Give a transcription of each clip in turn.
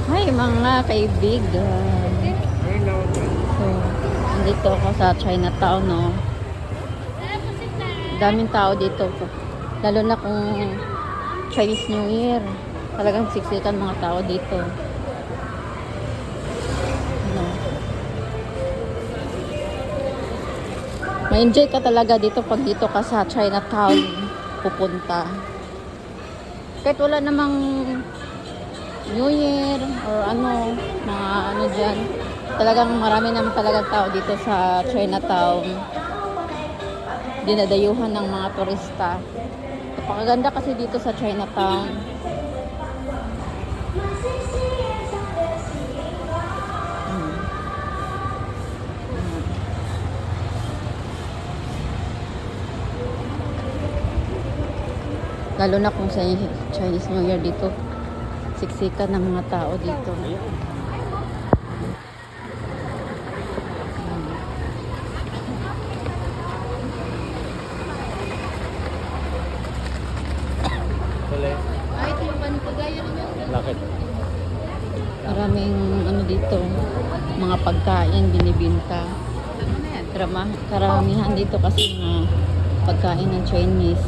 Hi mga kaibigan. So, nandito ako sa Chinatown, no. Daming tao dito. Lalo na kung Chinese New Year. Talagang siksikan mga tao dito. Ano. Ma-enjoy ka talaga dito pag dito ka sa Chinatown pupunta. Kahit wala namang New Year or ano, mga ano dyan. Talagang marami naman talagang tao dito sa Chinatown. Dinadayuhan ng mga turista. Napakaganda kasi dito sa Chinatown. Lalo na kung sa Chinese New Year dito. Siksikan ng mga tao dito. Bakit? Maraming ano dito, mga pagkain binibinta. Karamihan dito kasi mga pagkain ng Chinese.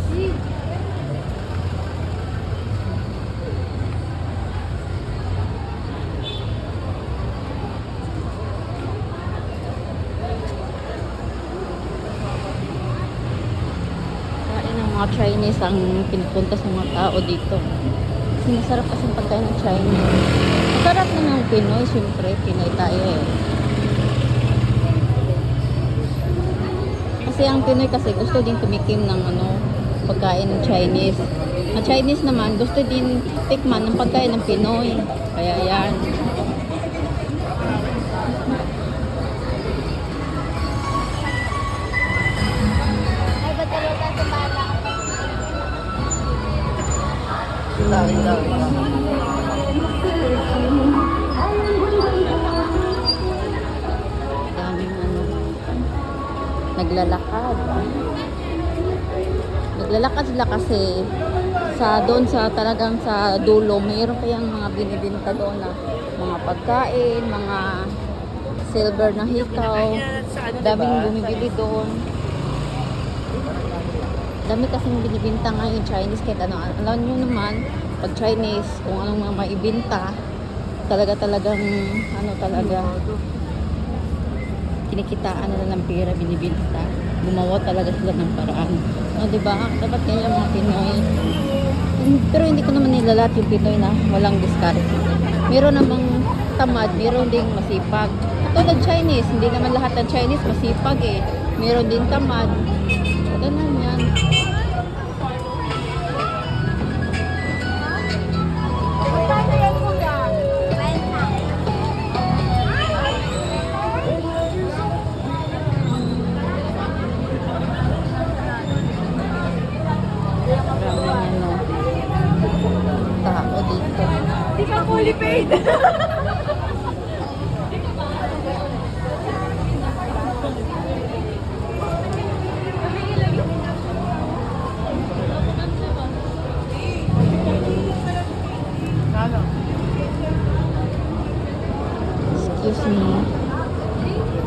Kain ng mga Chinese ang pinupunta sa mga tao dito. Kasi masarap kasi ang pagkain ng Chinese. Masarap na ng Pinoy, siyempre Pinoy tayo eh. Kasi ang Pinoy kasi gusto din tumikim ng ano, pagkain ng Chinese. Ang Chinese naman gusto din tikman ng pagkain ng Pinoy. Kaya yan. Ay, ba't talaga sa bala? Daming ano, naglalakad. Naglalakad sila kasi sa doon sa talagang sa dulo, mayroon kayang mga binibinta doon na mga pagkain, mga silver na hikaw. Daming bumibili doon. Dami kasing binibinta ngayon Chinese kahit ano. Alam nyo naman, pag Chinese, kung anong mga maibinta, talagang ano talaga, kinikitaan nila ng pera, binibinta. Gumawa talaga sila ng paraan. No, diba? Dapat kaya yung mga Pinoy. Pero hindi ko naman nilalat yung Pinoy na walang diskarte. Meron namang tamad, meron ding masipag. Katulad Chinese, hindi naman lahat ng Chinese masipag eh. Meron din tamad. Ganun yan. Magkano yan, kuya? 20. Maraming ano, tao dito. Di ka fully paid. Excuse me.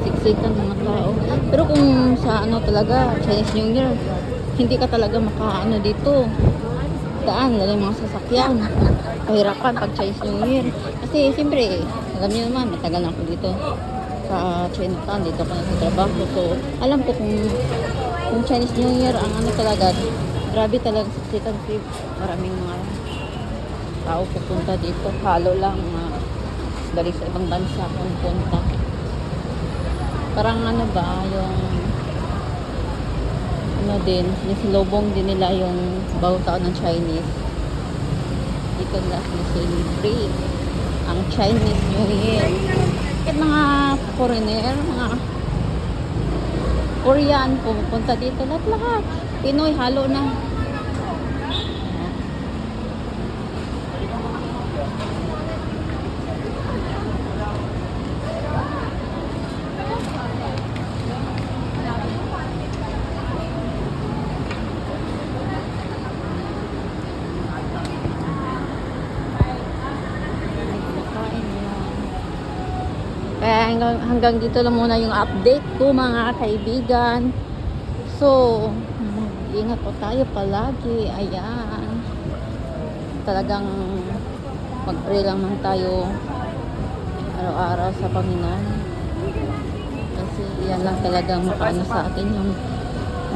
Siksikan mga tao. Pero kung sa ano talaga, Chinese New Year, hindi ka talaga makaano dito. Daan, lalo yung mga sasakyan. Pahirapan pag Chinese New Year. Kasi siyempre, alam niyo naman, matagal na ako dito sa Chinatown. Dito ako nagtatrabaho. So, alam ko kung Chinese New Year, ang ano talaga, grabe talaga siksikan trip. Maraming mga tao pupunta dito. Halo lang, dali sa ibang bansa kung punta. Parang ano ba, yung ano din, nisilobong din nila yung bagong taon ng Chinese. Dito nila sinicelebrate ang Chinese New Year. Kahit mga foreigner, mga Korean, pupunta dito, lahat. Pinoy, halo na. Kain. hanggang dito lang muna yung update ko mga kaibigan. So, mag-ingat po tayo palagi. Ayan. Talagang mag-pray lang man tayo araw-araw sa Panginoon. Kasi yan lang talagang makaano sa atin yung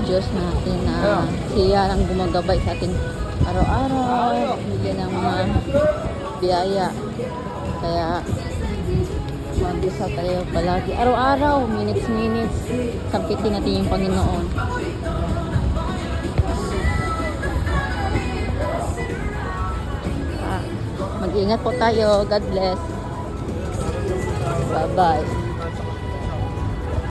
Diyos natin na siya lang gumagabay sa atin araw-araw. Bigyan ng mga biyaya. Kaya mag-usap tayo palagi. Araw-araw, minutes. Sampitin natin yung Panginoon. Mag-ingat po tayo. God bless. Bye-bye.